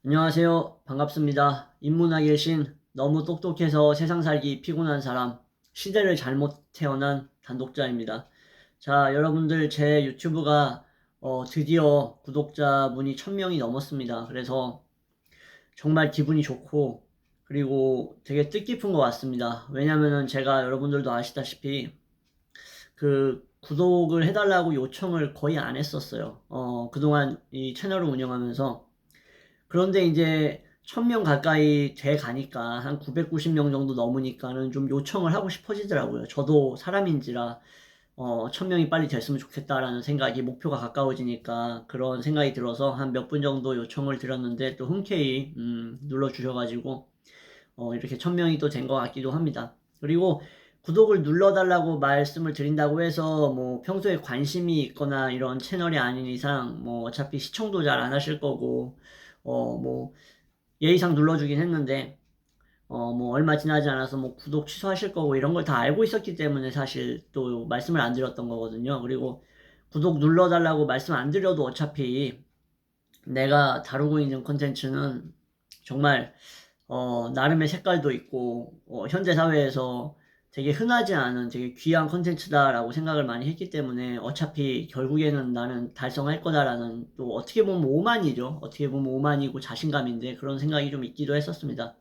안녕하세요. 반갑습니다. 인문학의 신, 너무 똑똑해서 세상 살기 피곤한 사람, 시대를 잘못 태어난 단독자입니다. 자, 여러분들 제 유튜브가 드디어 구독자분이 1000명이 넘었습니다. 그래서 정말 기분이 좋고, 그리고 되게 뜻깊은 것 같습니다. 왜냐면은 제가 여러분들도 아시다시피 그 구독을 해달라고 요청을 거의 안 했었어요. 그동안 이 채널을 운영하면서. 그런데 이제 1000명 가까이 돼 가니까 한 990명 정도 넘으니까는 좀 요청을 하고 싶어지더라고요. 저도 사람인지라 1000명이 빨리 됐으면 좋겠다라는 생각이 목표가 가까워지니까 그런 생각이 들어서 한 몇 분 정도 요청을 드렸는데 또 흔쾌히 눌러주셔가지고 이렇게 1000명이 또 된 것 같기도 합니다. 그리고 구독을 눌러달라고 말씀을 드린다고 해서 뭐 평소에 관심이 있거나 이런 채널이 아닌 이상 뭐 어차피 시청도 잘 안 하실 거고 뭐 예의상 눌러주긴 했는데 뭐 얼마 지나지 않아서 뭐 구독 취소하실 거고 이런 걸 다 알고 있었기 때문에 사실 또 말씀을 안 드렸던 거거든요. 그리고 구독 눌러달라고 말씀 안 드려도 어차피 내가 다루고 있는 컨텐츠는 정말 나름의 색깔도 있고 현대 사회에서 되게 흔하지 않은 되게 귀한 컨텐츠다라고 생각을 많이 했기 때문에 어차피 결국에는 나는 달성할 거다라는 또 어떻게 보면 오만이죠. 어떻게 보면 오만이고 자신감인데 그런 생각이 좀 있기도 했었습니다.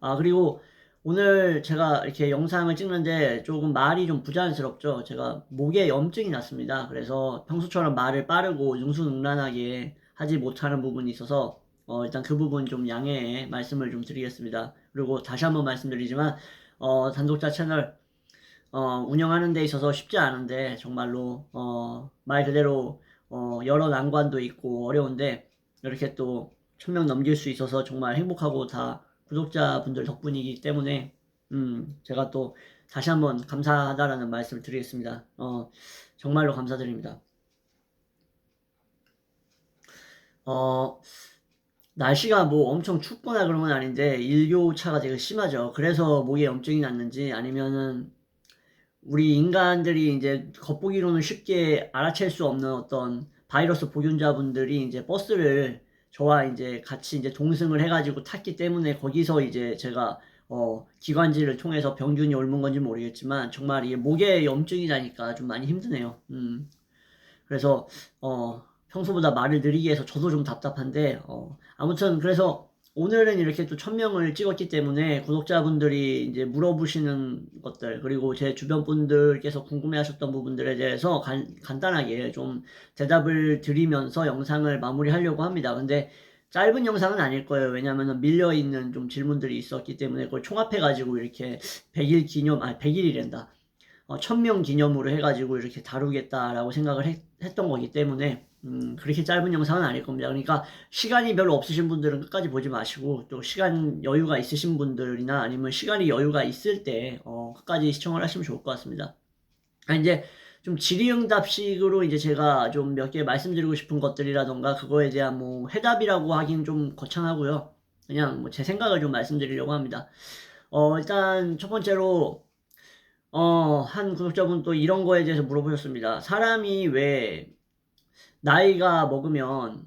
아, 그리고 오늘 제가 이렇게 영상을 찍는데 조금 말이 좀 부자연스럽죠. 제가 목에 염증이 났습니다. 그래서 평소처럼 말을 빠르고 능수능란하게 하지 못하는 부분이 있어서 일단 그 부분 좀 양해의 말씀을 좀 드리겠습니다. 그리고 다시 한번 말씀드리지만 단독자 채널 운영하는 데 있어서 쉽지 않은데 정말로 말 그대로 여러 난관도 있고 어려운데 이렇게 또 1000명 넘길 수 있어서 정말 행복하고 다 구독자분들 덕분이기 때문에 제가 또 다시 한번 감사하다라는 말씀을 드리겠습니다. 정말로 감사드립니다. 어, 날씨가 뭐 엄청 춥거나 그런 건 아닌데 일교차가 되게 심하죠. 그래서 목에 염증이 났는지 아니면은 우리 인간들이 이제 겉보기로는 쉽게 알아챌 수 없는 어떤 바이러스 보균자분들이 이제 버스를 저와 이제 같이 이제 동승을 해가지고 탔기 때문에 거기서 이제 제가 기관지를 통해서 병균이 옮은 건지 모르겠지만 정말 이게 목에 염증이 나니까 좀 많이 힘드네요. 그래서 평소보다 말을 느리게 해서 저도 좀 답답한데 아무튼 그래서 오늘은 이렇게 또 1000명을 찍었기 때문에 구독자분들이 이제 물어보시는 것들 그리고 제 주변 분들께서 궁금해하셨던 부분들에 대해서 간단하게 좀 대답을 드리면서 영상을 마무리하려고 합니다. 근데 짧은 영상은 아닐 거예요. 왜냐하면 밀려있는 좀 질문들이 있었기 때문에 그걸 총합해가지고 이렇게 100일 기념, 100일이란다. 1000명 기념으로 해가지고 이렇게 다루겠다라고 생각을 했던 거기 때문에 그렇게 짧은 영상은 아닐 겁니다. 그러니까 시간이 별로 없으신 분들은 끝까지 보지 마시고 또 시간 여유가 있으신 분들이나 아니면 시간이 여유가 있을 때 끝까지 시청을 하시면 좋을 것 같습니다. 이제 좀 질의응답식으로 이제 제가 좀 몇 개 말씀드리고 싶은 것들이라던가 그거에 대한 뭐 해답이라고 하긴 좀 거창하고요. 그냥 뭐 제 생각을 좀 말씀드리려고 합니다. 일단 첫 번째로 한 구독자분 또 이런 거에 대해서 물어보셨습니다. 사람이 왜 나이가 먹으면,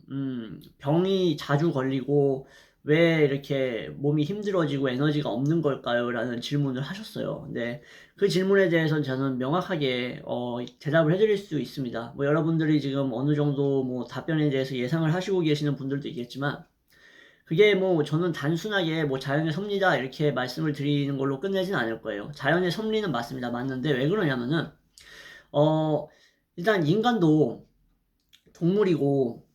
병이 자주 걸리고, 왜 이렇게 몸이 힘들어지고 에너지가 없는 걸까요? 라는 질문을 하셨어요. 근데 그 질문에 대해서는 저는 명확하게, 대답을 해드릴 수 있습니다. 뭐 여러분들이 지금 어느 정도 뭐 답변에 대해서 예상을 하시고 계시는 분들도 있겠지만, 그게 뭐 저는 단순하게 뭐 자연의 섭리다 이렇게 말씀을 드리는 걸로 끝내진 않을 거예요. 자연의 섭리는 맞습니다. 맞는데 왜 그러냐면은 어 일단 인간도 동물이고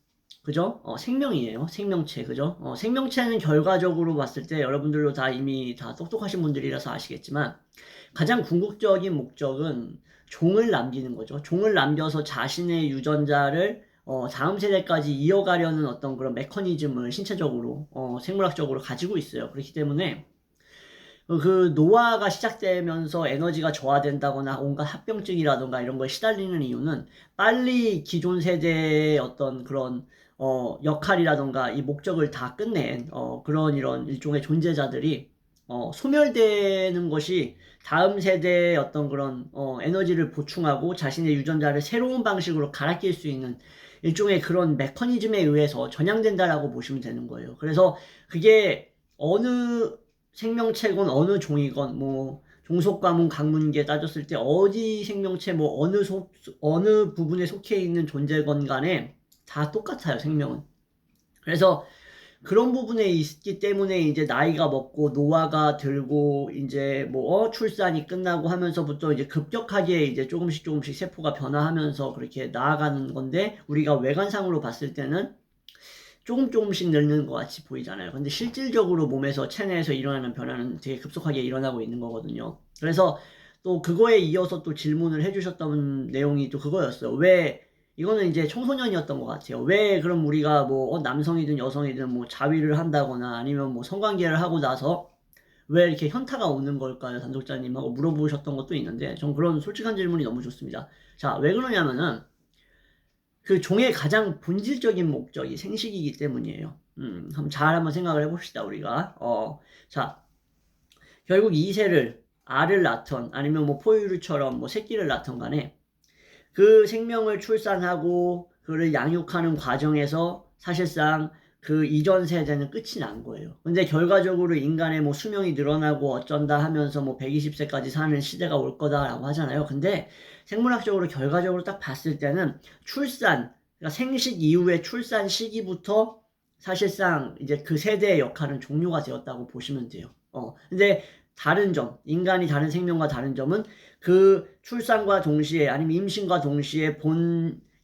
그죠? 생명이에요. 생명체 그죠? 생명체는 결과적으로 봤을 때 여러분들도 다 이미 다 똑똑하신 분들이라서 아시겠지만 가장 궁극적인 목적은 종을 남기는 거죠. 종을 남겨서 자신의 유전자를 다음 세대까지 이어가려는 어떤 그런 메커니즘을 신체적으로, 생물학적으로 가지고 있어요. 그렇기 때문에 그 노화가 시작되면서 에너지가 저하된다거나 온갖 합병증이라던가 이런 거에 시달리는 이유는 빨리 기존 세대의 어떤 그런 역할이라던가 이 목적을 다 끝낸 그런 이런 일종의 존재자들이 소멸되는 것이 다음 세대의 어떤 그런 에너지를 보충하고 자신의 유전자를 새로운 방식으로 갈아낄 수 있는 일종의 그런 메커니즘에 의해서 전향된다라고 보시면 되는 거예요. 그래서 그게 어느 생명체건 어느 종이건 뭐 종속과문 강문계 따졌을 때 어디 생명체 뭐 어느 부분에 속해 있는 존재건 간에 다 똑같아요, 생명은. 그래서 그런 부분에 있기 때문에 이제 나이가 먹고 노화가 들고 이제 뭐 출산이 끝나고 하면서부터 이제 급격하게 이제 조금씩 세포가 변화하면서 그렇게 나아가는 건데, 우리가 외관상으로 봤을 때는 조금씩 늙는 것 같이 보이잖아요. 근데 실질적으로 몸에서 체내에서 일어나는 변화는 되게 급속하게 일어나고 있는 거거든요. 그래서 또 그거에 이어서 또 질문을 해주셨던 내용이 또 그거였어요. 왜 이거는 이제 청소년이었던 것 같아요. 왜 그럼 우리가 뭐 남성이든 여성이든 뭐 자위를 한다거나 아니면 뭐 성관계를 하고 나서 왜 이렇게 현타가 오는 걸까요? 단독자님하고 물어보셨던 것도 있는데, 전 그런 솔직한 질문이 너무 좋습니다. 자, 왜 그러냐면은 그 종의 가장 본질적인 목적이 생식이기 때문이에요. 한번 한번 생각을 해봅시다, 우리가. 자, 결국 이 새를 알을 낳던 아니면 뭐 포유류처럼 뭐 새끼를 낳던 간에 그 생명을 출산하고 그를 양육하는 과정에서 사실상 그 이전 세대는 끝이 난 거예요. 근데 결과적으로 인간의 뭐 수명이 늘어나고 어쩐다 하면서 뭐 120세까지 사는 시대가 올 거다라고 하잖아요. 근데 생물학적으로 결과적으로 딱 봤을 때는 출산, 그러니까 생식 이후의 출산 시기부터 사실상 이제 그 세대의 역할은 종료가 되었다고 보시면 돼요. 근데 다른 점, 인간이 다른 생명과 다른 점은 그 출산과 동시에 아니면 임신과 동시에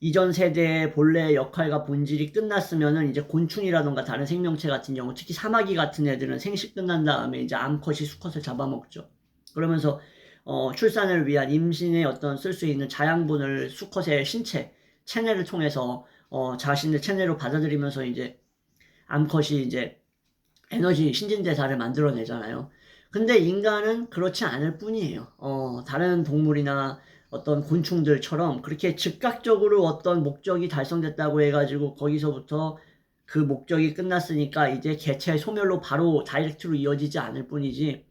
이전 세대의 본래의 역할과 본질이 끝났으면은 이제 곤충이라던가 다른 생명체 같은 경우, 특히 사마귀 같은 애들은 생식 끝난 다음에 이제 암컷이 수컷을 잡아먹죠. 그러면서 출산을 위한 임신에 어떤 쓸 수 있는 자양분을 수컷의 신체, 체내를 통해서 자신의 체내로 받아들이면서 이제 암컷이 이제 에너지 신진대사를 만들어내잖아요. 근데 인간은 그렇지 않을 뿐이에요. 다른 동물이나 어떤 곤충들처럼 그렇게 즉각적으로 어떤 목적이 달성됐다고 해가지고 거기서부터 그 목적이 끝났으니까 이제 개체 소멸로 바로 다이렉트로 이어지지 않을 뿐이지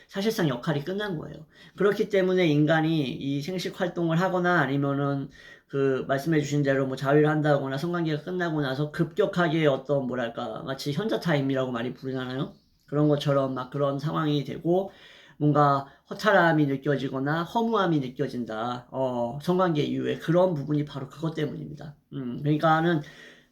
사실상 역할이 끝난 거예요. 그렇기 때문에 인간이 이 생식 활동을 하거나 아니면은 그 말씀해 주신 대로 뭐 자위를 한다거나 성관계가 끝나고 나서 급격하게 어떤 뭐랄까 마치 현자 타임이라고 많이 부르잖아요. 그런 것처럼 막 그런 상황이 되고 뭔가 허탈함이 느껴지거나 허무함이 느껴진다. 성관계 이후에 그런 부분이 바로 그것 때문입니다. 그러니까는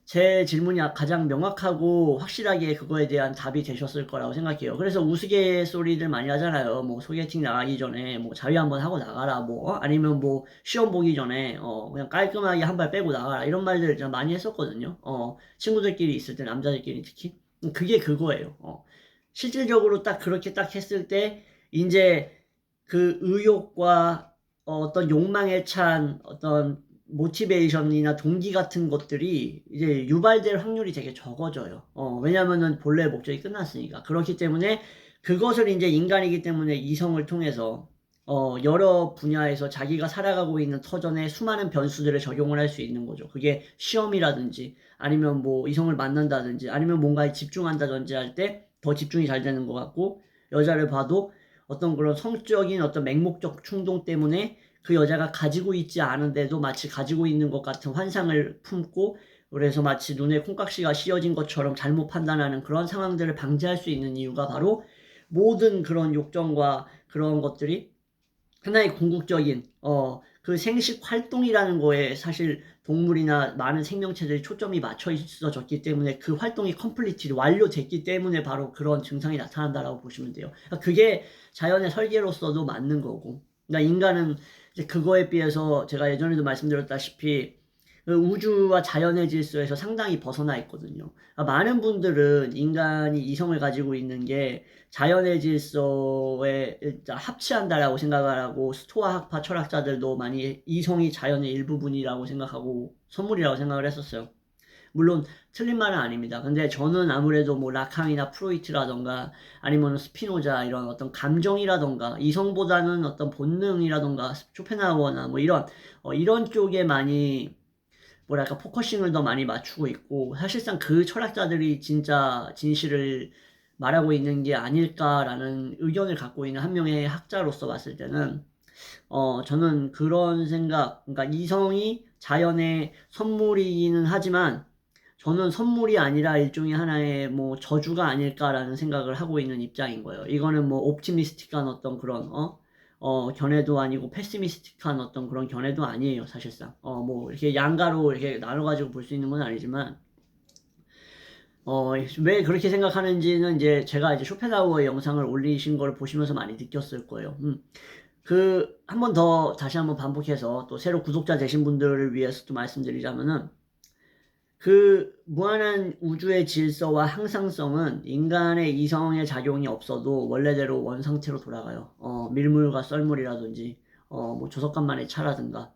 제 질문이 가장 명확하고 확실하게 그거에 대한 답이 되셨을 거라고 생각해요. 그래서 우스갯소리들 많이 하잖아요. 뭐 소개팅 나가기 전에 뭐 자위 한번 하고 나가라, 뭐 아니면 뭐 시험 보기 전에 그냥 깔끔하게 한 발 빼고 나가라, 이런 말들 좀 많이 했었거든요. 친구들끼리 있을 때, 남자들끼리 특히. 그게 그거예요. 실질적으로 딱 그렇게 딱 했을 때 이제 그 의욕과 어떤 욕망에 찬 어떤 모티베이션이나 동기 같은 것들이 이제 유발될 확률이 되게 적어져요. 왜냐면은 본래의 목적이 끝났으니까. 그렇기 때문에 그것을 이제 인간이기 때문에 이성을 통해서 여러 분야에서 자기가 살아가고 있는 터전에 수많은 변수들을 적용을 할 수 있는 거죠. 그게 시험이라든지 아니면 뭐 이성을 만난다든지 아니면 뭔가에 집중한다든지 할 때 더 집중이 잘 되는 것 같고, 여자를 봐도 어떤 그런 성적인 어떤 맹목적 충동 때문에 그 여자가 가지고 있지 않은데도 마치 가지고 있는 것 같은 환상을 품고, 그래서 마치 눈에 콩깍지가 씌어진 것처럼 잘못 판단하는 그런 상황들을 방지할 수 있는 이유가 바로 모든 그런 욕정과 그런 것들이 하나의 궁극적인 그 생식 활동이라는 거에 사실 동물이나 많은 생명체들이 초점이 맞춰 있어졌기 때문에, 그 활동이 컴플리트 완료됐기 때문에 바로 그런 증상이 나타난다라고 보시면 돼요. 그러니까 그게 자연의 설계로서도 맞는 거고, 그러니까 인간은 이제 그거에 비해서 제가 예전에도 말씀드렸다시피 그 우주와 자연의 질서에서 상당히 벗어나 있거든요. 그러니까 많은 분들은 인간이 이성을 가지고 있는 게 자연의 질서에 합치한다라고 생각을 하고, 스토아 학파 철학자들도 많이 이성이 자연의 일부분이라고 생각하고 선물이라고 생각을 했었어요. 물론 틀린 말은 아닙니다. 근데 저는 아무래도 뭐 라칸이나 프로이트라던가 아니면 스피노자 이런 어떤 감정이라던가 이성보다는 어떤 본능이라던가 쇼펜하우어나 뭐 이런 쪽에 많이 뭐랄까 포커싱을 더 많이 맞추고 있고, 사실상 그 철학자들이 진짜 진실을 말하고 있는 게 아닐까라는 의견을 갖고 있는 한 명의 학자로서 봤을 때는 저는 그런 생각, 그러니까 이성이 자연의 선물이기는 하지만 저는 선물이 아니라 일종의 하나의 뭐 저주가 아닐까라는 생각을 하고 있는 입장인 거예요. 이거는 뭐 옵티미스틱한 어떤 그런 견해도 아니고 패시미스틱한 어떤 그런 견해도 아니에요, 사실상. 뭐 이렇게 양가로 이렇게 나눠가지고 볼 수 있는 건 아니지만 왜 그렇게 생각하는지는 이제 제가 이제 쇼펜하우어의 영상을 올리신 걸 보시면서 많이 느꼈을 거예요. 한 번 더 다시 한번 반복해서 또 새로 구독자 되신 분들을 위해서 또 말씀드리자면은 그 무한한 우주의 질서와 항상성은 인간의 이성의 작용이 없어도 원래대로 원상태로 돌아가요. 밀물과 썰물이라든지 뭐 조석간만의 차라든가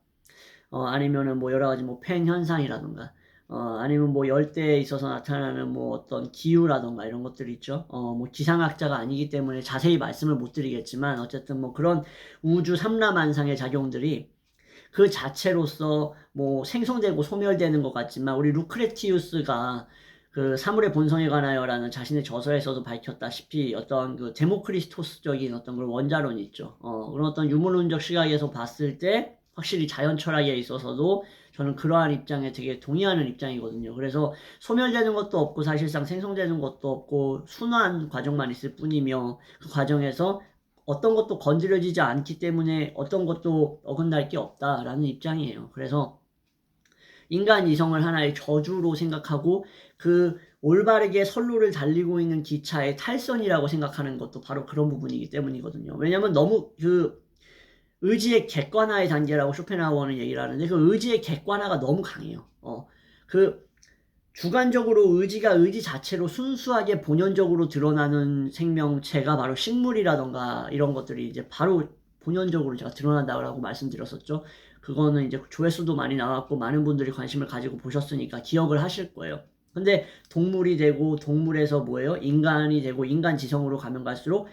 아니면은 뭐 여러 가지 뭐 팬 현상이라든가 아니면 뭐 열대에 있어서 나타나는 뭐 어떤 기후라던가 이런 것들이 있죠. 뭐 기상학자가 아니기 때문에 자세히 말씀을 못 드리겠지만 어쨌든 뭐 그런 우주 삼라만상의 작용들이 그 자체로서 뭐 생성되고 소멸되는 것 같지만 우리 루크레티우스가 그 사물의 본성에 관하여라는 자신의 저서에서도 밝혔다시피 어떤 그 데모크리스토스적인 어떤 그런 원자론이 있죠. 그런 어떤 유물론적 시각에서 봤을 때 확실히 자연 철학에 있어서도 저는 그러한 입장에 되게 동의하는 입장이거든요. 그래서 소멸되는 것도 없고 사실상 생성되는 것도 없고 순환 과정만 있을 뿐이며 그 과정에서 어떤 것도 건드려지지 않기 때문에 어떤 것도 어긋날 게 없다라는 입장이에요. 그래서 인간 이성을 하나의 저주로 생각하고 그 올바르게 선로를 달리고 있는 기차의 탈선이라고 생각하는 것도 바로 그런 부분이기 때문이거든요. 왜냐면 너무 그 의지의 객관화의 단계라고 쇼펜하우어는 얘기를 하는데 그 의지의 객관화가 너무 강해요. 그 주관적으로 의지가 의지 자체로 순수하게 본연적으로 드러나는 생명체가 바로 식물이라던가 이런 것들이 이제 바로 본연적으로 제가 드러난다고 말씀드렸었죠. 그거는 이제 조회수도 많이 나왔고 많은 분들이 관심을 가지고 보셨으니까 기억을 하실 거예요. 근데 동물이 되고 동물에서 뭐예요? 인간이 되고 인간 지성으로 가면 갈수록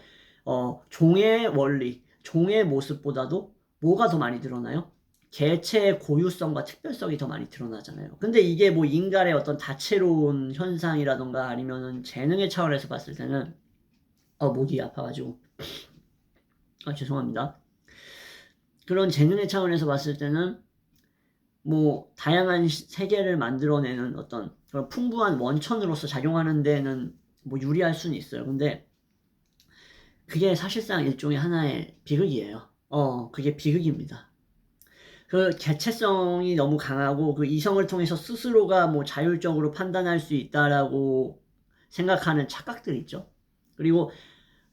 종의 원리, 종의 모습보다도 뭐가 더 많이 드러나요? 개체의 고유성과 특별성이 더 많이 드러나잖아요. 근데 이게 뭐 인간의 어떤 다채로운 현상이라던가 아니면은 재능의 차원에서 봤을 때는 목이 아파가지고 죄송합니다. 그런 재능의 차원에서 봤을 때는 뭐 다양한 세계를 만들어내는 어떤 그런 풍부한 원천으로서 작용하는 데는 뭐 유리할 수는 있어요. 근데 그게 사실상 일종의 하나의 비극이에요. 그게 비극입니다. 그 개체성이 너무 강하고 그 이성을 통해서 스스로가 뭐 자율적으로 판단할 수 있다라고 생각하는 착각들 있죠. 그리고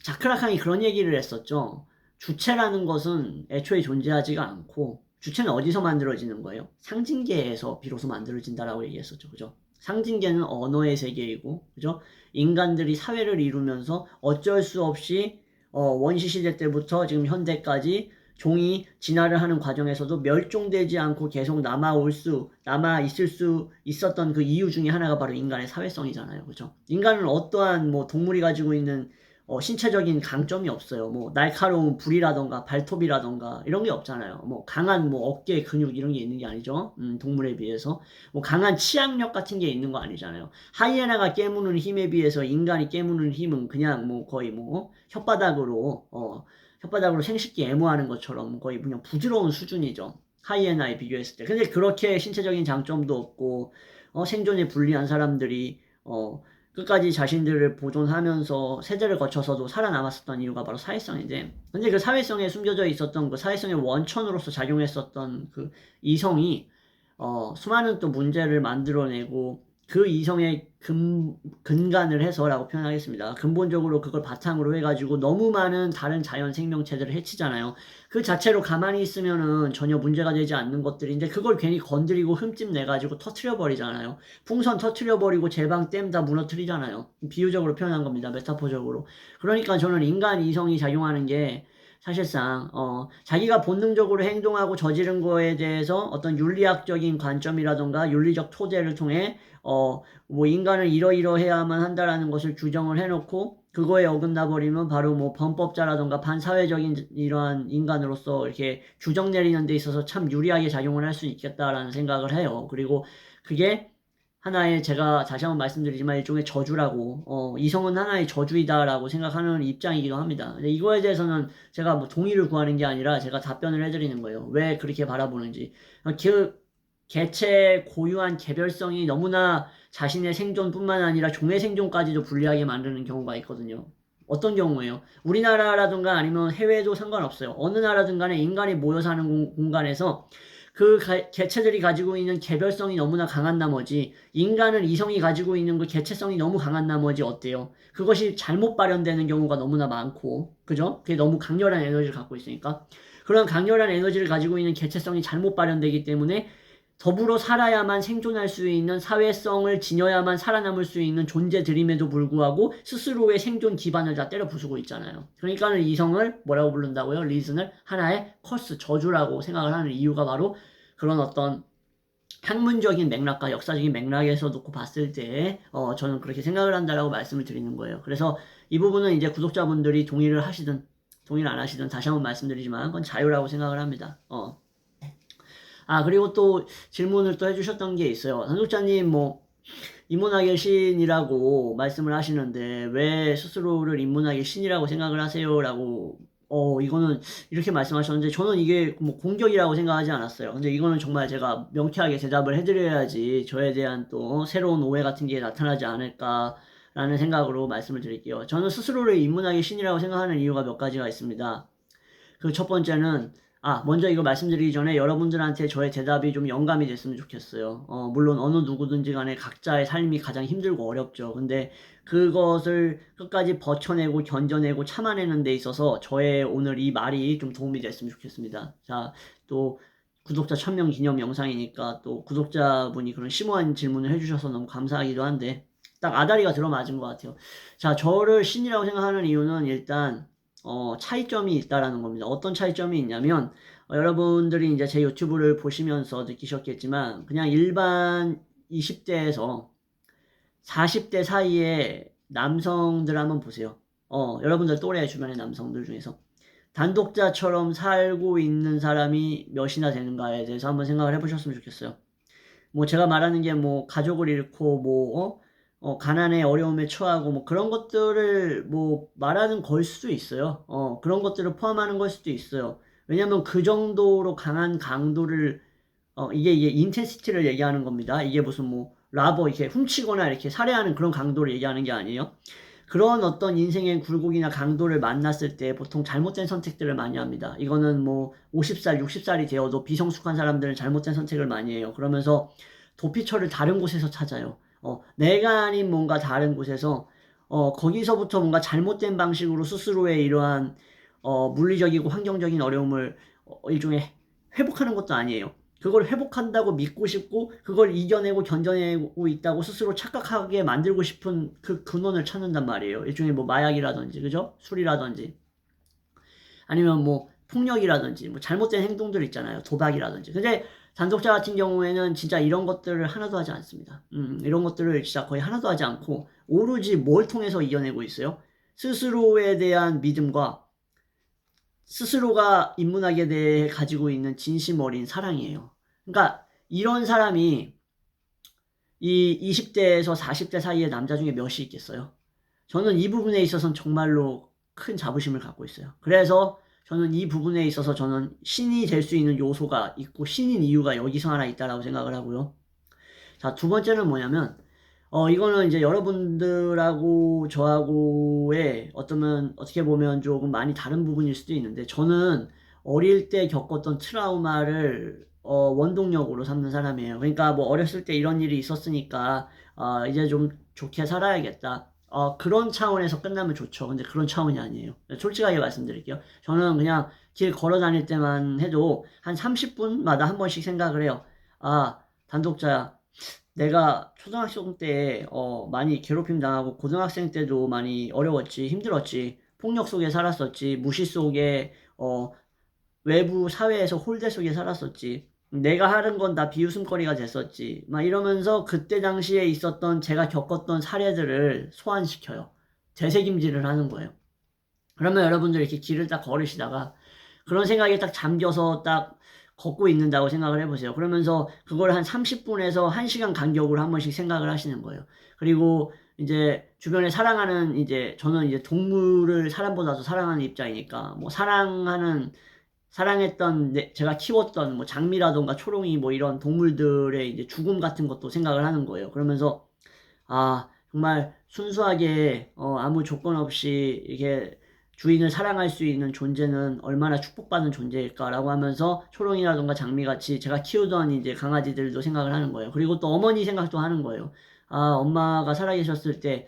자크라칸이 그런 얘기를 했었죠. 주체라는 것은 애초에 존재하지가 않고 주체는 어디서 만들어지는 거예요? 상징계에서 비로소 만들어진다라고 얘기했었죠. 그죠? 상징계는 언어의 세계이고, 그죠? 인간들이 사회를 이루면서 어쩔 수 없이 원시시대 때부터 지금 현대까지 종이 진화를 하는 과정에서도 멸종되지 않고 계속 남아 있을 수 있었던 그 이유 중에 하나가 바로 인간의 사회성이잖아요. 그죠? 인간은 어떠한 뭐 동물이 가지고 있는 신체적인 강점이 없어요. 뭐 날카로운 불이라던가 발톱이라던가 이런 게 없잖아요. 뭐 강한 뭐 어깨 근육 이런 게 있는 게 아니죠. 동물에 비해서 뭐 강한 치악력 같은 게 있는 거 아니잖아요. 하이에나가 깨무는 힘에 비해서 인간이 깨무는 힘은 그냥 뭐 거의 뭐 혓바닥으로 생식기 애무하는 것처럼 거의 그냥 부드러운 수준이죠. 하이에나에 비교했을 때. 근데 그렇게 신체적인 장점도 없고 생존에 불리한 사람들이 끝까지 자신들을 보존하면서 세대를 거쳐서도 살아남았었던 이유가 바로 사회성인데, 근데 그 사회성에 숨겨져 있었던 그 사회성의 원천으로서 작용했었던 그 이성이 수많은 또 문제를 만들어내고 그 이성의 근간을 해서라고 표현하겠습니다. 근본적으로 그걸 바탕으로 해가지고 너무 많은 다른 자연 생명체들을 해치잖아요. 그 자체로 가만히 있으면은 전혀 문제가 되지 않는 것들인데 그걸 괜히 건드리고 흠집 내가지고 터트려버리잖아요. 풍선 터트려버리고 제방 댐 다 무너뜨리잖아요. 비유적으로 표현한 겁니다. 메타포적으로. 그러니까 저는 인간 이성이 작용하는 게 사실상 자기가 본능적으로 행동하고 저지른 거에 대해서 어떤 윤리학적인 관점이라던가 윤리적 토대를 통해 뭐 인간은 이러이러해야만 한다라는 것을 규정을 해놓고 그거에 어긋나 버리면 바로 뭐 범법자라던가 반사회적인 이러한 인간으로서 이렇게 규정 내리는 데 있어서 참 유리하게 작용을 할 수 있겠다라는 생각을 해요. 그리고 그게 하나의 제가 다시 한번 말씀드리지만 일종의 저주라고 이성은 하나의 저주이다라고 생각하는 입장이기도 합니다. 근데 이거에 대해서는 제가 뭐 동의를 구하는 게 아니라 제가 답변을 해드리는 거예요. 왜 그렇게 바라보는지. 개체의 고유한 개별성이 너무나 자신의 생존뿐만 아니라 종의 생존까지도 불리하게 만드는 경우가 있거든요. 어떤 경우예요? 우리나라라든가 아니면 해외도 상관없어요. 어느 나라든 간에 인간이 모여 사는 공간에서 그 개체들이 가지고 있는 개별성이 너무나 강한 나머지 인간은 이성이 가지고 있는 그 개체성이 너무 강한 나머지 어때요? 그것이 잘못 발현되는 경우가 너무나 많고, 그죠? 그게 너무 강렬한 에너지를 갖고 있으니까. 그런 강렬한 에너지를 가지고 있는 개체성이 잘못 발현되기 때문에 더불어 살아야만 생존할 수 있는 사회성을 지녀야만 살아남을 수 있는 존재들임에도 불구하고 스스로의 생존 기반을 다 때려 부수고 있잖아요. 그러니까는 이성을 뭐라고 부른다고요? 리즌을 하나의 커스, 저주라고 생각을 하는 이유가 바로 그런 어떤 학문적인 맥락과 역사적인 맥락에서 놓고 봤을 때 저는 그렇게 생각을 한다라고 말씀을 드리는 거예요. 그래서 이 부분은 이제 구독자분들이 동의를 하시든 동의를 안 하시든 다시 한번 말씀드리지만 그건 자유라고 생각을 합니다. 그리고 또 질문을 또 해주셨던 게 있어요. 선독자님, 인문학의 신이라고 말씀을 하시는데, 왜 스스로를 인문학의 신이라고 생각을 하세요? 라고, 이거는 이렇게 말씀하셨는데, 저는 이게 공격이라고 생각하지 않았어요. 근데 이거는 정말 제가 명쾌하게 대답을 해드려야지 저에 대한 또 새로운 오해 같은 게 나타나지 않을까라는 생각으로 말씀을 드릴게요. 저는 스스로를 인문학의 신이라고 생각하는 이유가 몇 가지가 있습니다. 그 첫 번째는 먼저 이거 말씀드리기 전에 여러분들한테 저의 대답이 좀 영감이 됐으면 좋겠어요. 물론 어느 누구든지 간에 각자의 삶이 가장 힘들고 어렵죠. 근데 그것을 끝까지 버텨내고 견뎌내고 참아내는 데 있어서 저의 오늘 이 말이 좀 도움이 됐으면 좋겠습니다. 자, 또 구독자 1000명 기념 영상이니까 또 구독자분이 그런 심오한 질문을 해주셔서 너무 감사하기도 한데 딱 아다리가 들어맞은 것 같아요. 자, 저를 신이라고 생각하는 이유는 일단 차이점이 있다라는 겁니다. 어떤 차이점이 있냐면, 여러분들이 이제 제 유튜브를 보시면서 느끼셨겠지만, 그냥 일반 20대에서 40대 사이에 남성들 한번 보세요. 여러분들 또래 주변의 남성들 중에서. 단독자처럼 살고 있는 사람이 몇이나 되는가에 대해서 한번 생각을 해보셨으면 좋겠어요. 제가 말하는 게 가족을 잃고 가난에 어려움에 처하고 그런 것들을 말하는 걸 수도 있어요. 그런 것들을 포함하는 걸 수도 있어요. 왜냐면 그 정도로 강한 강도를 이게 인텐시티를 얘기하는 겁니다. 이게 무슨 라버 이렇게 훔치거나 이렇게 살해하는 그런 강도를 얘기하는 게 아니에요. 그런 어떤 인생의 굴곡이나 강도를 만났을 때 보통 잘못된 선택들을 많이 합니다. 이거는 50살, 60살이 되어도 비성숙한 사람들은 잘못된 선택을 많이 해요. 그러면서 도피처를 다른 곳에서 찾아요. 내가 아닌 뭔가 다른 곳에서 거기서부터 뭔가 잘못된 방식으로 스스로의 이러한 물리적이고 환경적인 어려움을 일종의 회복하는 것도 아니에요. 그걸 회복한다고 믿고 싶고 그걸 이겨내고 견뎌내고 있다고 스스로 착각하게 만들고 싶은 그 근원을 찾는단 말이에요. 일종의 마약이라든지 그죠? 술이라든지 아니면 폭력이라든지 잘못된 행동들 있잖아요. 도박이라든지. 근데 단독자 같은 경우에는 진짜 이런 것들을 하나도 하지 않습니다. 이런 것들을 진짜 거의 하나도 하지 않고 오로지 뭘 통해서 이겨내고 있어요? 스스로에 대한 믿음과 스스로가 인문학에 대해 가지고 있는 진심 어린 사랑이에요. 그러니까 이런 사람이 이 20대에서 40대 사이의 남자 중에 몇이 있겠어요? 저는 이 부분에 있어서는 정말로 큰 자부심을 갖고 있어요. 그래서 저는 이 부분에 있어서 저는 신이 될 수 있는 요소가 있고 신인 이유가 여기서 하나 있다라고 생각을 하고요. 자, 두 번째는 뭐냐면 이거는 이제 여러분들하고 저하고의 어떻게 보면 조금 많이 다른 부분일 수도 있는데 저는 어릴 때 겪었던 트라우마를 원동력으로 삼는 사람이에요. 그러니까 어렸을 때 이런 일이 있었으니까 이제 좀 좋게 살아야겠다. 그런 차원에서 끝나면 좋죠. 근데 그런 차원이 아니에요. 솔직하게 말씀드릴게요. 저는 그냥 길 걸어 다닐 때만 해도 한 30분마다 한 번씩 생각을 해요. 단독자야. 내가 초등학생 때 많이 괴롭힘 당하고 고등학생 때도 많이 어려웠지, 힘들었지, 폭력 속에 살았었지, 무시 속에 외부 사회에서 홀대 속에 살았었지. 내가 하는 건 다 비웃음거리가 됐었지. 막 이러면서 그때 당시에 있었던 제가 겪었던 사례들을 소환시켜요. 되새김질을 하는 거예요. 그러면 여러분들 이렇게 길을 딱 걸으시다가 그런 생각에 딱 잠겨서 딱 걷고 있는다고 생각을 해보세요. 그러면서 그걸 한 30분에서 1시간 간격으로 한 번씩 생각을 하시는 거예요. 그리고 이제 주변에 사랑하는 저는 이제 동물을 사람보다 더 사랑하는 입장이니까 사랑하는 사랑했던 제가 키웠던 뭐 장미라던가 초롱이 뭐 이런 동물들의 이제 죽음 같은 것도 생각을 하는 거예요. 그러면서 정말 순수하게 아무 조건 없이 이렇게 주인을 사랑할 수 있는 존재는 얼마나 축복받는 존재일까라고 하면서 초롱이라던가 장미같이 제가 키우던 이제 강아지들도 생각을 하는 거예요. 그리고 또 어머니 생각도 하는 거예요. 엄마가 살아계셨을 때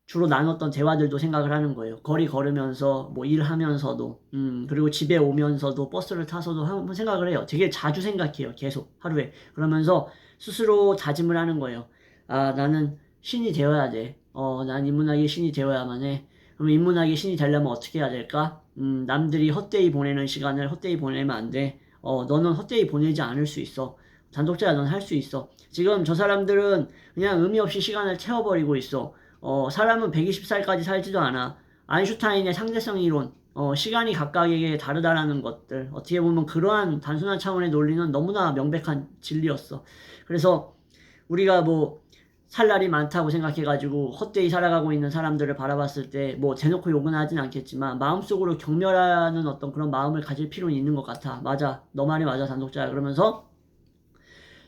주로 나눴던 대화들도 생각을 하는 거예요. 거리 걸으면서 뭐 일하면서도 그리고 집에 오면서도 버스를 타서도 한번 생각을 해요. 되게 자주 생각해요. 계속 하루에. 그러면서 스스로 다짐을 하는 거예요. 나는 신이 되어야 돼. 난 인문학의 신이 되어야만 해. 그럼 인문학의 신이 되려면 어떻게 해야 될까? 남들이 헛되이 보내는 시간을 헛되이 보내면 안 돼. 너는 헛되이 보내지 않을 수 있어. 단독자야, 넌 할 수 있어. 지금 저 사람들은 그냥 의미 없이 시간을 태워버리고 있어. 사람은 120살까지 살지도 않아. 아인슈타인의 상대성 이론, 시간이 각각에게 다르다라는 것들, 어떻게 보면 그러한 단순한 차원의 논리는 너무나 명백한 진리였어. 그래서 우리가 뭐 살 날이 많다고 생각해가지고 헛되이 살아가고 있는 사람들을 바라봤을 때 뭐 대놓고 욕은 하진 않겠지만 마음속으로 경멸하는 어떤 그런 마음을 가질 필요는 있는 것 같아. 맞아. 너 말이 맞아, 단독자야. 그러면서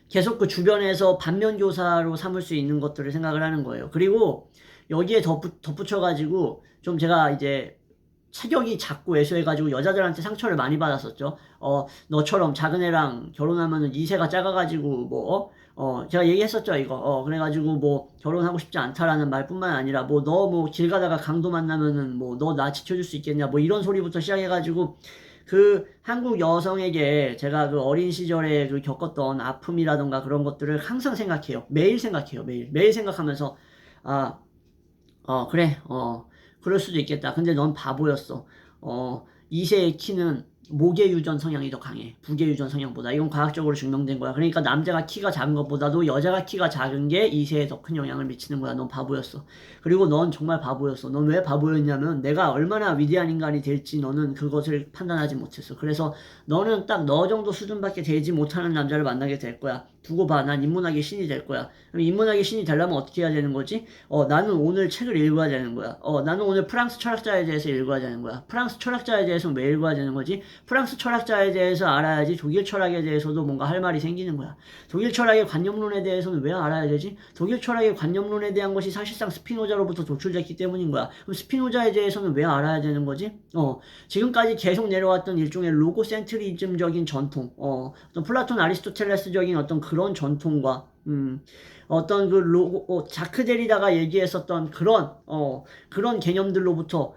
계속 그 주변에서 반면교사로 삼을 수 있는 것들을 생각을 하는 거예요. 그리고 여기에 덧붙여가지고 좀 제가 이제 체격이 작고 왜소해가지고 여자들한테 상처를 많이 받았었죠. 너처럼 작은 애랑 결혼하면은 이세가 작아가지고 제가 얘기했었죠, 이거. 그래가지고 뭐 결혼하고 싶지 않다라는 말뿐만 아니라 뭐 너 뭐 길 가다가 강도 만나면은 뭐 너 나 지켜줄 수 있겠냐 뭐 이런 소리부터 시작해가지고 그 한국 여성에게 제가 그 어린 시절에 그 겪었던 아픔이라던가 그런 것들을 항상 생각해요. 매일 생각해요. 매일 생각하면서 아, 그래. 그럴 수도 있겠다. 근데 넌 바보였어. 2세의 키는 목의 유전 성향이 더 강해. 북의 유전 성향보다. 이건 과학적으로 증명된 거야. 그러니까 남자가 키가 작은 것보다도 여자가 키가 작은 게 2세에 더 큰 영향을 미치는 거야. 넌 바보였어. 그리고 넌 정말 바보였어. 넌 왜 바보였냐면 내가 얼마나 위대한 인간이 될지 너는 그것을 판단하지 못했어. 그래서 너는 딱 너 정도 수준밖에 되지 못하는 남자를 만나게 될 거야. 두고 봐. 난 인문학의 신이 될 거야. 그럼 인문학의 신이 되려면 어떻게 해야 되는 거지? 나는 오늘 책을 읽어야 되는 거야. 나는 오늘 프랑스 철학자에 대해서 읽어야 되는 거야. 프랑스 철학자에 대해서 왜 읽어야 되는 거지? 프랑스 철학자에 대해서 알아야지 독일 철학에 대해서도 뭔가 할 말이 생기는 거야. 독일 철학의 관념론에 대해서는 왜 알아야 되지? 독일 철학의 관념론에 대한 것이 사실상 스피노자로부터 도출됐기 때문인 거야. 그럼 스피노자에 대해서는 왜 알아야 되는 거지? 지금까지 계속 내려왔던 일종의 로고센트리즘적인 전통, 어떤 플라톤 아리스토텔레스적인 어떤 그런 전통과 어떤 그 자크 데리다가 얘기했었던 그런 개념들로부터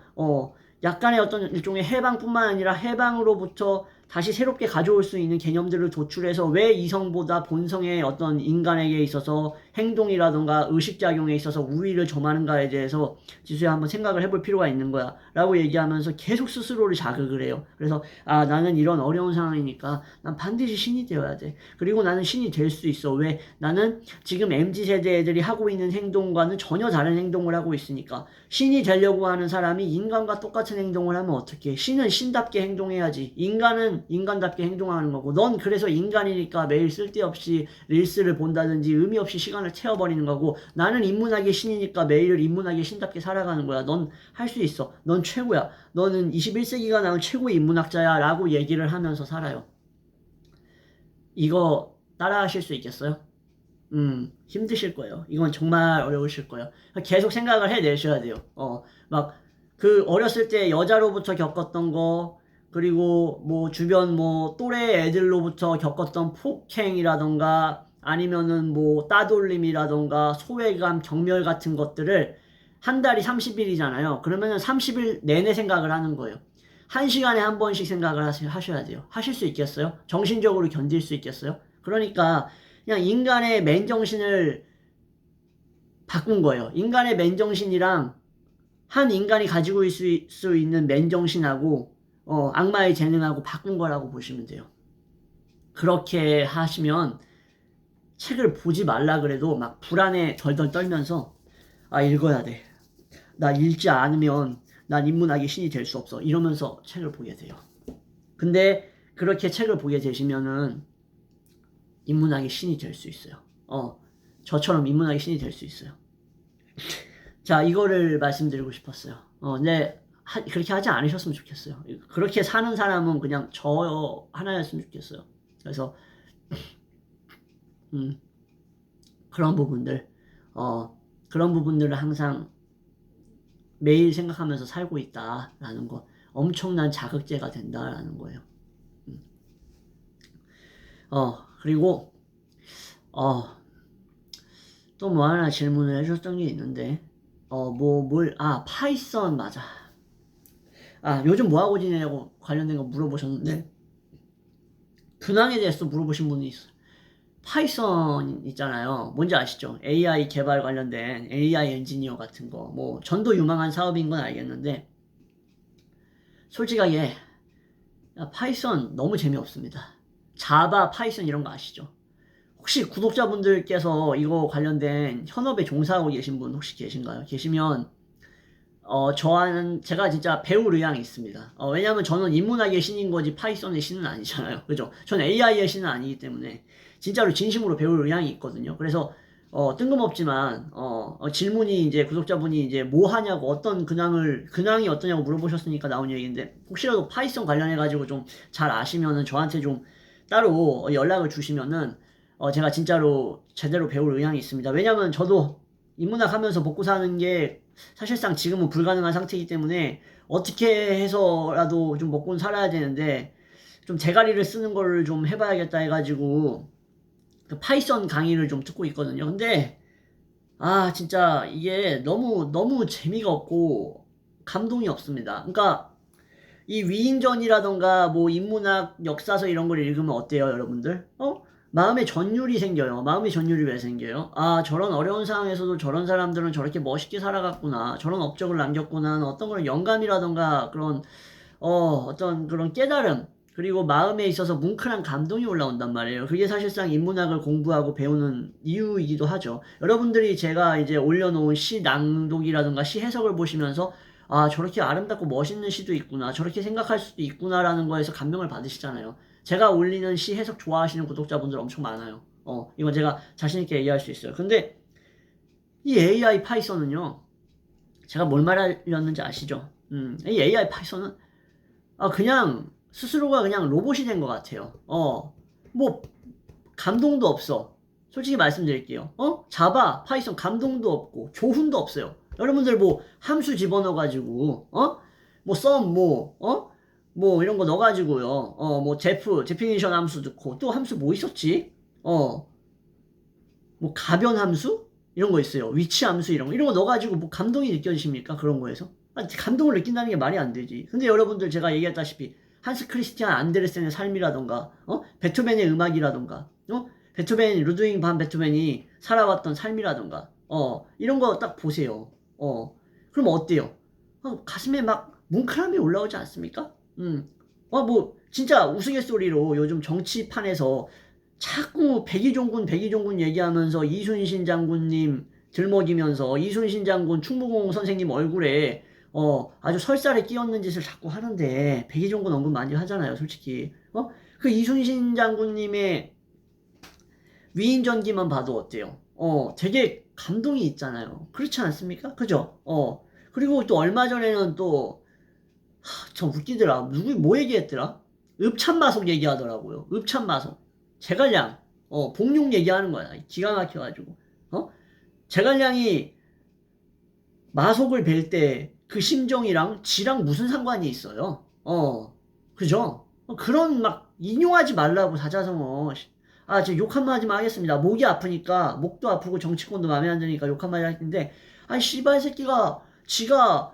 약간의 어떤 일종의 해방뿐만 아니라 해방으로부터 다시 새롭게 가져올 수 있는 개념들을 도출해서 왜 이성보다 본성의 어떤 인간에게 있어서 행동이라던가 의식작용에 있어서 우위를 점하는가에 대해서 지수야 한번 생각을 해볼 필요가 있는 거야 라고 얘기하면서 계속 스스로를 자극을 해요. 그래서 나는 이런 어려운 상황이니까 난 반드시 신이 되어야 돼. 그리고 나는 신이 될 수 있어. 왜? 나는 지금 MZ세대 애들이 하고 있는 행동과는 전혀 다른 행동을 하고 있으니까. 신이 되려고 하는 사람이 인간과 똑같은 행동을 하면 어떡해. 신은 신답게 행동해야지. 인간은 인간답게 행동하는 거고 넌 그래서 인간이니까 매일 쓸데없이 릴스를 본다든지 의미 없이 시간을 채워버리는 거고 나는 인문학의 신이니까 매일을 인문학의 신답게 살아가는 거야. 넌 할 수 있어. 넌 최고야. 너는 21세기가 나온 최고의 인문학자야 라고 얘기를 하면서 살아요. 이거 따라 하실 수 있겠어요? 힘드실 거예요. 이건 정말 어려우실 거예요. 계속 생각을 해내셔야 돼요. 그 어렸을 때 여자로부터 겪었던 거, 그리고 뭐 주변 뭐 또래 애들로부터 겪었던 폭행이라던가 아니면은 뭐 따돌림이라던가 소외감, 경멸 같은 것들을 한 달이 30일이잖아요. 그러면은 30일 내내 생각을 하는 거예요. 한 시간에 한 번씩 생각을 하셔야 돼요. 하실 수 있겠어요? 정신적으로 견딜 수 있겠어요? 그러니까 그냥 인간의 맨정신을 바꾼 거예요. 인간의 맨정신이랑 한 인간이 가지고 있을 수 있는 맨정신하고 악마의 재능하고 바꾼 거라고 보시면 돼요. 그렇게 하시면 책을 보지 말라 그래도 막 불안에 덜덜 떨면서 읽어야 돼. 나 읽지 않으면 난 인문학의 신이 될 수 없어. 이러면서 책을 보게 돼요. 근데 그렇게 책을 보게 되시면은 인문학의 신이 될 수 있어요. 저처럼 인문학의 신이 될 수 있어요. 자, 이거를 말씀드리고 싶었어요. 네, 그렇게 하지 않으셨으면 좋겠어요. 그렇게 사는 사람은 그냥 저 하나였으면 좋겠어요. 그래서 음, 그런 부분들, 그런 부분들을 항상 매일 생각하면서 살고 있다라는 거, 엄청난 자극제가 된다라는 거예요. 그리고 또 뭐 하나 질문을 해줬던 게 있는데, 파이썬 맞아. 요즘 뭐 하고 지내냐고 관련된 거 물어보셨는데, 근황에 대해서 물어보신 분이 있어요. 파이썬 있잖아요. 뭔지 아시죠? AI 개발 관련된 AI 엔지니어 같은 거. 뭐 전도 유망한 사업인 건 알겠는데 솔직하게 파이썬 너무 재미없습니다. 자바, 파이썬 이런 거 아시죠? 혹시 구독자분들께서 이거 관련된 현업에 종사하고 계신 분 혹시 계신가요? 계시면 제가 진짜 배울 의향이 있습니다. 왜냐면 저는 인문학의 신인 거지 파이썬의 신은 아니잖아요. 그죠? 저는 AI의 신은 아니기 때문에 진짜로 진심으로 배울 의향이 있거든요. 그래서 뜬금없지만 질문이 이제 구독자분이 이제 뭐 하냐고 근황이 어떠냐고 물어보셨으니까 나온 얘기인데 혹시라도 파이썬 관련해 가지고 좀 잘 아시면은 저한테 좀 따로 연락을 주시면은 제가 진짜로 제대로 배울 의향이 있습니다. 왜냐면 저도 인문학 하면서 먹고 사는 게 사실상 지금은 불가능한 상태이기 때문에 어떻게 해서라도 좀 먹고는 살아야 되는데 좀 대가리를 쓰는 거를 좀 해봐야겠다 해가지고 그 파이썬 강의를 좀 듣고 있거든요. 근데 진짜 이게 너무 재미가 없고 감동이 없습니다. 그러니까 이 위인전이라던가 뭐 인문학 역사서 이런 걸 읽으면 어때요, 여러분들? 마음의 전율이 생겨요. 마음의 전율이 왜 생겨요? 저런 어려운 상황에서도 저런 사람들은 저렇게 멋있게 살아갔구나. 저런 업적을 남겼구나. 어떤 그런 영감이라던가 그런 어떤 그런 깨달음 그리고 마음에 있어서 뭉클한 감동이 올라온단 말이에요. 그게 사실상 인문학을 공부하고 배우는 이유이기도 하죠. 여러분들이 제가 이제 올려놓은 시 낭독이라든가 시 해석을 보시면서 저렇게 아름답고 멋있는 시도 있구나. 저렇게 생각할 수도 있구나라는 거에서 감명을 받으시잖아요. 제가 올리는 시 해석 좋아하시는 구독자분들 엄청 많아요. 이건 제가 자신있게 얘기할 수 있어요. 근데 이 AI 파이썬은요. 제가 뭘 말하려는지 아시죠? 이 AI 파이썬은 그냥 스스로가 그냥 로봇이 된 것 같아요. 뭐 감동도 없어. 솔직히 말씀드릴게요. 자바, 파이썬 감동도 없고 교훈도 없어요. 여러분들 뭐 함수 집어넣어가지고 뭐 썸, 뭐 이런 거 넣어가지고요. 뭐 데피니션 함수 넣고 또 함수 뭐 있었지? 뭐 가변 함수 이런 거 있어요. 위치 함수 이런 거 넣어가지고 뭐 감동이 느껴지십니까? 그런 거에서? 감동을 느낀다는 게 말이 안 되지. 근데 여러분들 제가 얘기했다시피 한스 크리스티안 안데르센의 삶이라던가 베토벤의 음악이라던가 루드윙 반 베토벤이 살아왔던 삶이라던가 이런 거 딱 보세요. 그럼 어때요? 가슴에 막 뭉클함이 올라오지 않습니까? 뭐 진짜 우스갯소리로 요즘 정치판에서 자꾸 백이종군 얘기하면서 이순신 장군님 들먹이면서 이순신 장군 충무공 선생님 얼굴에 아주 설사를 끼얹는 짓을 자꾸 하는데 백이종군 언급 많이 하잖아요, 솔직히. 그 이순신 장군님의 위인전기만 봐도 어때요? 되게 감동이 있잖아요. 그렇지 않습니까? 그죠? 그리고 또 얼마 전에는 또 참 웃기더라. 뭐 얘기했더라? 읍참마속 얘기하더라고요. 읍참마속. 제갈량, 복룡 얘기하는 거야. 기가 막혀가지고. 제갈량이 마속을 뵐 때 그 심정이랑 지랑 무슨 상관이 있어요? 그죠? 그런 막 인용하지 말라고 사자성어. 제가 욕 한마디 하지만 하겠습니다. 목이 아프니까, 목도 아프고 정치권도 마음에 안 드니까 욕 한마디 할 텐데, 씨발 새끼가, 지가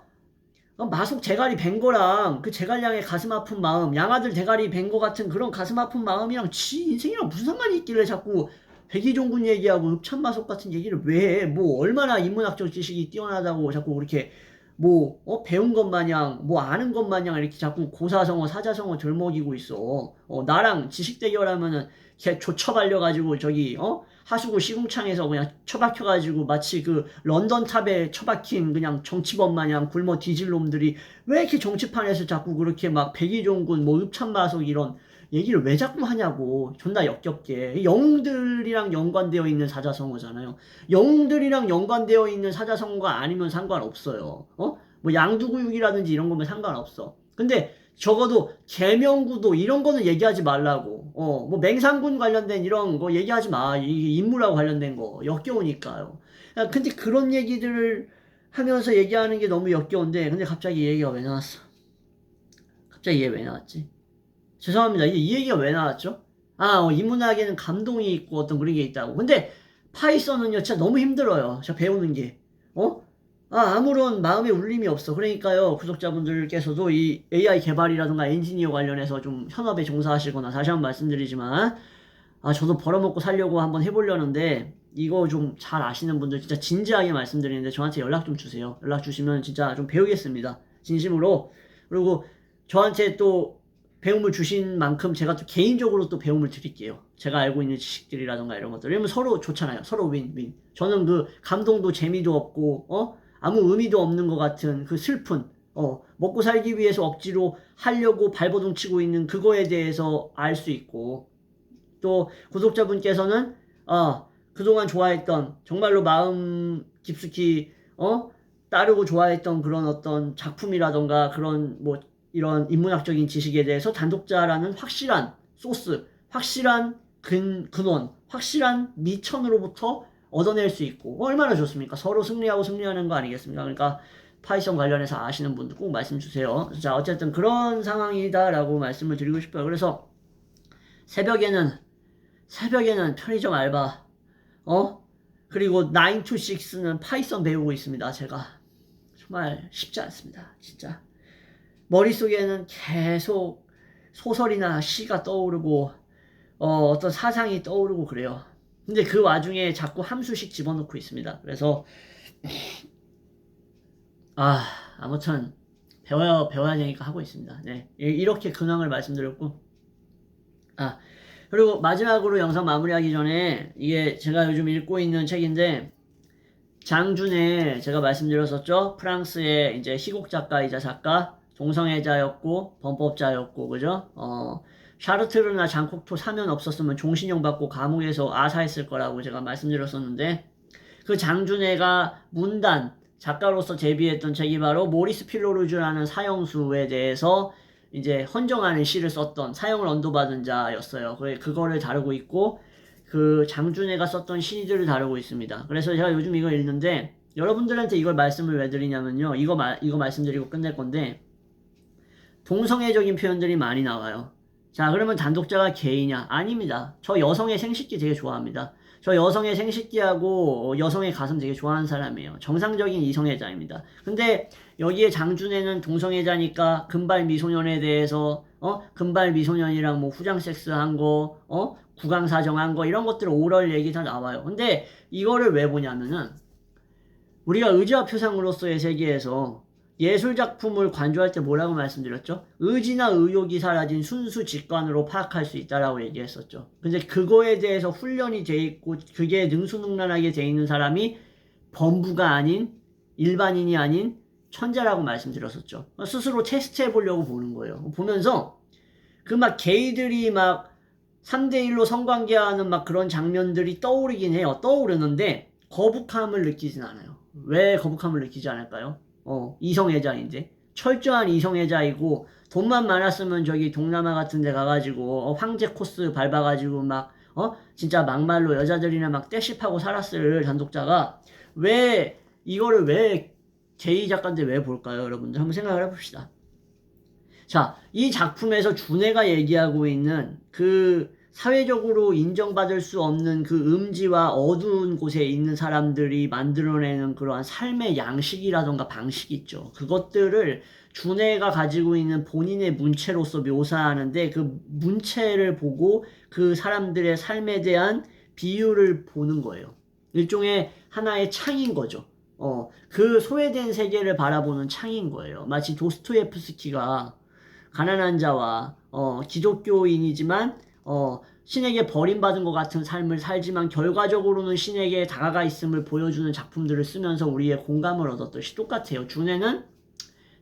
마속 대가리 벤 거랑 그 제갈량의 가슴 아픈 마음, 양아들 대가리 벤 거 같은 그런 가슴 아픈 마음이랑 지 인생이랑 무슨 상관이 있길래 자꾸 백이종군 얘기하고 읍참마속 같은 얘기를 왜 해? 뭐 얼마나 인문학적 지식이 뛰어나다고 자꾸 그렇게 뭐 배운 것 마냥 뭐 아는 것 마냥 이렇게 자꾸 고사성어 사자성어 들먹이고 있어. 나랑 지식 대결하면은 걔 조처발려가지고 저기 하수구 시궁창에서 그냥 처박혀가지고 마치 그 런던 탑에 처박힌 그냥 정치범 마냥 굶어 뒤질 놈들이 왜 이렇게 정치판에서 자꾸 그렇게 막 백이종군 뭐 읍참마속 이런 얘기를 왜 자꾸 하냐고. 존나 역겹게. 영웅들이랑 연관되어 있는 사자성어잖아요. 영웅들이랑 연관되어 있는 사자성어가 아니면 상관없어요. 뭐 양두구육이라든지 이런 거면 상관없어. 근데 적어도 계명구도 이런 거는 얘기하지 말라고. 뭐 맹상군 관련된 이런 거 얘기하지 마. 이 인물하고 관련된 거 역겨우니까요. 근데 그런 얘기들을 하면서 얘기하는 게 너무 역겨운데, 근데 갑자기 이 얘기가 왜 나왔어? 갑자기 얘 왜 나왔지? 죄송합니다. 이 얘기가 왜 나왔죠? 인문학에는 감동이 있고 어떤 그런 게 있다고. 근데 파이썬은요, 진짜 너무 힘들어요. 저 배우는 게. 아무런 마음의 울림이 없어. 그러니까요, 구독자분들께서도 이 AI 개발이라든가 엔지니어 관련해서 좀 현업에 종사하시거나, 다시 한번 말씀드리지만, 저도 벌어먹고 살려고 한번 해보려는데, 이거 좀 잘 아시는 분들 진짜 진지하게 말씀드리는데, 저한테 연락 좀 주세요. 연락 주시면 진짜 좀 배우겠습니다. 진심으로. 그리고 저한테 또 배움을 주신 만큼 제가 또 개인적으로 또 배움을 드릴게요. 제가 알고 있는 지식들이라든가 이런 것들. 이러면 서로 좋잖아요. 서로 윈윈. 저는 그 감동도 재미도 없고, 아무 의미도 없는 것 같은 그 슬픈, 먹고 살기 위해서 억지로 하려고 발버둥 치고 있는 그거에 대해서 알 수 있고, 또 구독자분께서는, 그동안 좋아했던, 정말로 마음 깊숙이, 따르고 좋아했던 그런 어떤 작품이라던가 그런 뭐 이런 인문학적인 지식에 대해서 단독자라는 확실한 소스, 확실한 근원, 확실한 미천으로부터 얻어낼 수 있고 얼마나 좋습니까? 서로 승리하고 승리하는 거 아니겠습니까? 그러니까 파이썬 관련해서 아시는 분들 꼭 말씀 주세요. 자, 어쨌든 그런 상황이다라고 말씀을 드리고 싶어요. 그래서 새벽에는 편의점 알바, 그리고 9 to 6는 파이썬 배우고 있습니다. 제가 정말 쉽지 않습니다. 진짜. 머릿속에는 계속 소설이나 시가 떠오르고 어떤 사상이 떠오르고 그래요. 근데 그 와중에 자꾸 함수식 집어넣고 있습니다. 그래서 아무튼 배워야 되니까 하고 있습니다. 네, 이렇게 근황을 말씀드렸고, 그리고 마지막으로 영상 마무리하기 전에 이게 제가 요즘 읽고 있는 책인데, 장준에 제가 말씀드렸었죠. 프랑스의 이제 희곡 작가이자 작가, 동성애자였고 범법자였고, 그죠? 샤르트르나 장콕토 사면 없었으면 종신형 받고 감옥에서 아사했을 거라고 제가 말씀드렸었는데, 그 장준애가 문단 작가로서 데뷔했던 책이 바로 모리스 필로르주라는 사형수에 대해서 이제 헌정하는 시를 썼던, 사형을 언도받은 자였어요. 그거를 다루고 있고, 그 장준애가 썼던 시들을 다루고 있습니다. 그래서 제가 요즘 이거 읽는데, 여러분들한테 이걸 말씀을 왜 드리냐면요, 이거 말씀드리고 끝낼 건데, 동성애적인 표현들이 많이 나와요. 자, 그러면 단독자가 게이냐? 아닙니다. 저 여성의 생식기 되게 좋아합니다. 저 여성의 생식기하고 여성의 가슴 되게 좋아하는 사람이에요. 정상적인 이성애자입니다. 근데 여기에 장준애는 동성애자니까 금발 미소년에 대해서 금발 미소년이랑 뭐 후장 섹스한 거, 구강사정한 거, 이런 것들 오럴 얘기 다 나와요. 근데 이거를 왜 보냐면은 우리가 의지와 표상으로서의 세계에서 예술작품을 관조할 때 뭐라고 말씀드렸죠? 의지나 의욕이 사라진 순수 직관으로 파악할 수 있다라고 얘기했었죠. 근데 그거에 대해서 훈련이 돼 있고 그게 능수능란하게 돼 있는 사람이 범부가 아닌, 일반인이 아닌 천재라고 말씀드렸었죠. 스스로 테스트해 보려고 보는 거예요. 보면서 그 막 게이들이 막 3대1로 성관계하는 막 그런 장면들이 떠오르긴 해요. 떠오르는데 거북함을 느끼진 않아요. 왜 거북함을 느끼지 않을까요? 이성애자인데. 철저한 이성애자이고, 돈만 많았으면 저기 동남아 같은 데 가가지고, 황제 코스 밟아가지고 막, 진짜 막말로 여자들이나 막 떼씹하고 살았을 단독자가, 이거를 왜 게이 작가인데 왜 볼까요? 여러분들 한번 생각을 해봅시다. 자, 이 작품에서 준애가 얘기하고 있는 그 사회적으로 인정받을 수 없는 그 음지와 어두운 곳에 있는 사람들이 만들어내는 그러한 삶의 양식이라던가 방식이 있죠. 그것들을 준애가 가지고 있는 본인의 문체로서 묘사하는데 그 문체를 보고 그 사람들의 삶에 대한 비유를 보는 거예요. 일종의 하나의 창인 거죠. 그 소외된 세계를 바라보는 창인 거예요. 마치 도스토옙스키가 가난한 자와 기독교인이지만 신에게 버림받은 것 같은 삶을 살지만 결과적으로는 신에게 다가가 있음을 보여주는 작품들을 쓰면서 우리의 공감을 얻었듯이 똑같아요. 준애는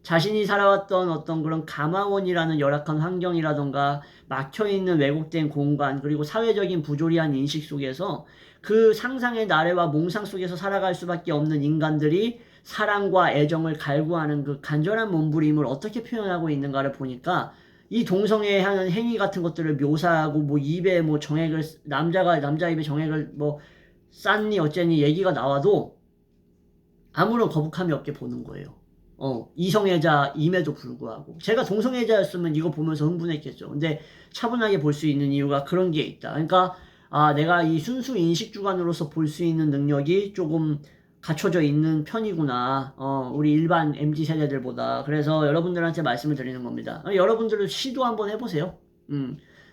자신이 살아왔던 어떤 그런 가마원이라는 열악한 환경이라던가 막혀있는 왜곡된 공간, 그리고 사회적인 부조리한 인식 속에서 그 상상의 나래와 몽상 속에서 살아갈 수밖에 없는 인간들이 사랑과 애정을 갈구하는 그 간절한 몸부림을 어떻게 표현하고 있는가를 보니까 이 동성애 하는 행위 같은 것들을 묘사하고 뭐 입에 뭐 정액을 남자가 남자 입에 정액을 뭐 쌌니 어쨌니 얘기가 나와도 아무런 거북함이 없게 보는 거예요. 이성애자임에도 불구하고. 제가 동성애자였으면 이거 보면서 흥분했겠죠. 근데 차분하게 볼 수 있는 이유가 그런 게 있다. 그러니까, 내가 이 순수 인식 주관으로서 볼 수 있는 능력이 조금 갖춰져 있는 편이구나. 우리 일반 MZ 세대들보다. 그래서 여러분들한테 말씀을 드리는 겁니다. 여러분들도 시도 한번 해보세요.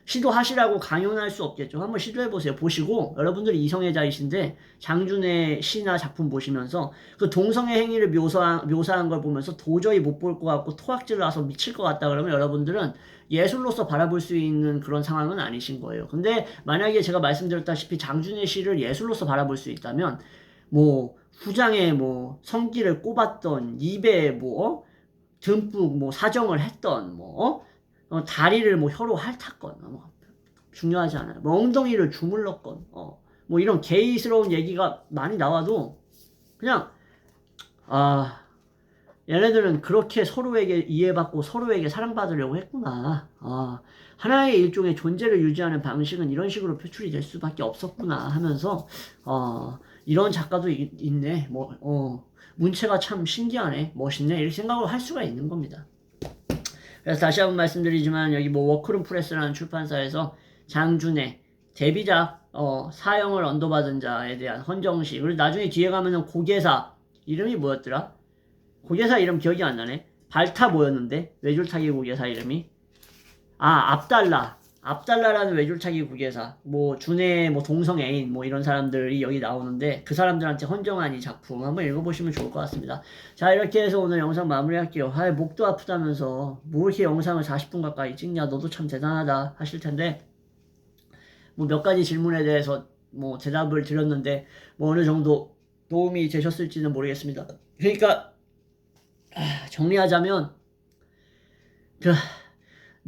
시도하시라고 강요할 수 없겠죠. 한번 시도해보세요. 보시고 여러분들이 이성애자이신데 장준의 시나 작품 보시면서 그 동성애 행위를 묘사한 걸 보면서 도저히 못 볼 것 같고 토악질 나서 미칠 것 같다 그러면 여러분들은 예술로서 바라볼 수 있는 그런 상황은 아니신 거예요. 근데 만약에 제가 말씀드렸다시피 장준의 시를 예술로서 바라볼 수 있다면 뭐 후장에 뭐 성기를 꼽았던 입에 뭐 듬뿍 뭐 사정을 했던 뭐 다리를 뭐 혀로 핥았건 뭐 중요하지 않아요. 뭐 엉덩이를 주물렀건 뭐 이런 게이스러운 얘기가 많이 나와도 그냥 얘네들은 그렇게 서로에게 이해받고 서로에게 사랑받으려고 했구나. 하나의 일종의 존재를 유지하는 방식은 이런 식으로 표출이 될 수밖에 없었구나 하면서 이런 작가도 있네. 문체가 참 신기하네. 멋있네. 이렇게 생각을 할 수가 있는 겁니다. 그래서 다시 한번 말씀드리지만 여기 뭐 워크룸 프레스라는 출판사에서 장준의 데뷔작 사형을 언도받은 자에 대한 헌정시 그리고 나중에 뒤에 가면은 고개사 이름이 뭐였더라? 고개사 이름 기억이 안 나네. 발타 뭐였는데 외줄타기 고개사 이름이 압달라라는 외줄타기 고개사 뭐 준의 뭐 동성 애인 뭐 이런 사람들이 여기 나오는데 그 사람들한테 헌정한 이 작품 한번 읽어보시면 좋을 것 같습니다. 자 이렇게 해서 오늘 영상 마무리할게요. 목도 아프다면서 뭐 이렇게 영상을 40분 가까이 찍냐 너도 참 대단하다 하실 텐데 뭐 몇 가지 질문에 대해서 뭐 대답을 드렸는데 뭐 어느 정도 도움이 되셨을지는 모르겠습니다. 그러니까 정리하자면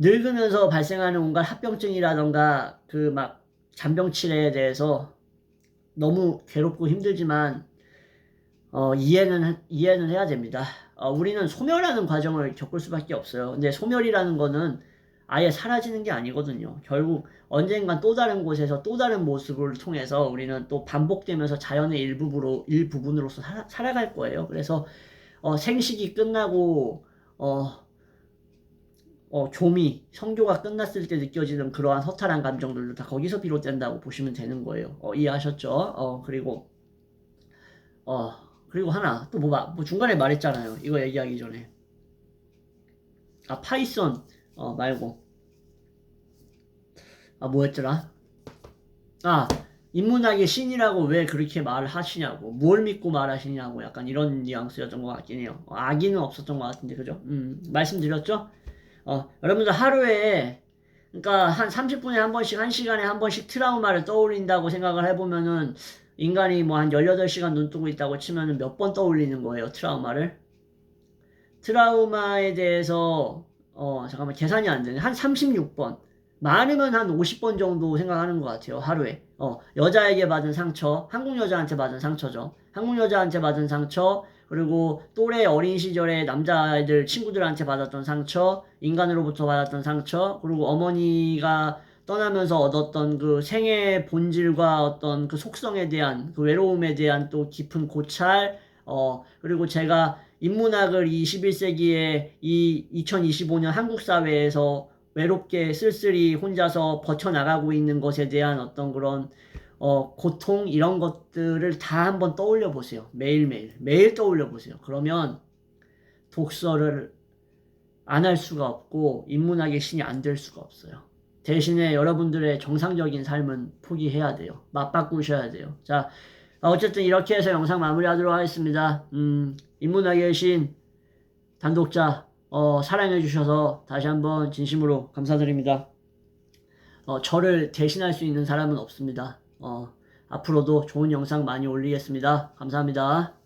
늙으면서 발생하는 온갖 합병증이라던가 그 막 잔병치레에 대해서 너무 괴롭고 힘들지만 이해는 해야 됩니다. 우리는 소멸하는 과정을 겪을 수밖에 없어요. 근데 소멸이라는 거는 아예 사라지는 게 아니거든요. 결국 언젠간 또 다른 곳에서 또 다른 모습을 통해서 우리는 또 반복되면서 자연의 일부분으로서 살아갈 거예요. 그래서 생식이 끝나고 성교가 끝났을 때 느껴지는 그러한 허탈한 감정들도 다 거기서 비롯된다고 보시면 되는 거예요. 이해하셨죠? 그리고 하나, 또 뭐 중간에 말했잖아요. 이거 얘기하기 전에. 파이썬, 말고. 뭐였더라? 인문학의 신이라고 왜 그렇게 말을 하시냐고. 뭘 믿고 말하시냐고. 약간 이런 뉘앙스였던 것 같긴 해요. 악의는 없었던 것 같은데, 그죠? 말씀드렸죠? 여러분들 하루에 그러니까 한 30분에 한 번씩 1시간에 한 번씩 트라우마를 떠올린다고 생각을 해보면은 인간이 뭐 한 18시간 눈 뜨고 있다고 치면은 몇 번 떠올리는 거예요 트라우마를. 트라우마에 대해서 잠깐만 계산이 안 되네. 한 36번 많으면 한 50번 정도 생각하는 것 같아요 하루에. 여자에게 받은 상처, 한국 여자한테 받은 상처죠. 한국 여자한테 받은 상처, 그리고 또래 어린 시절에 남자애들 친구들한테 받았던 상처, 인간으로부터 받았던 상처, 그리고 어머니가 떠나면서 얻었던 그 생의 본질과 어떤 그 속성에 대한 그 외로움에 대한 또 깊은 고찰, 그리고 제가 인문학을 21세기에 이 2025년 한국 사회에서 외롭게 쓸쓸히 혼자서 버텨나가고 있는 것에 대한 어떤 그런 고통 이런 것들을 다 한번 떠올려 보세요. 매일 떠올려 보세요. 그러면 독서를 안 할 수가 없고 인문학의 신이 안 될 수가 없어요. 대신에 여러분들의 정상적인 삶은 포기해야 돼요. 맞바꾸셔야 돼요. 자, 어쨌든 이렇게 해서 영상 마무리하도록 하겠습니다. 인문학의 신 단독자 사랑해 주셔서 다시 한번 진심으로 감사드립니다. 저를 대신할 수 있는 사람은 없습니다. 앞으로도 좋은 영상 많이 올리겠습니다. 감사합니다.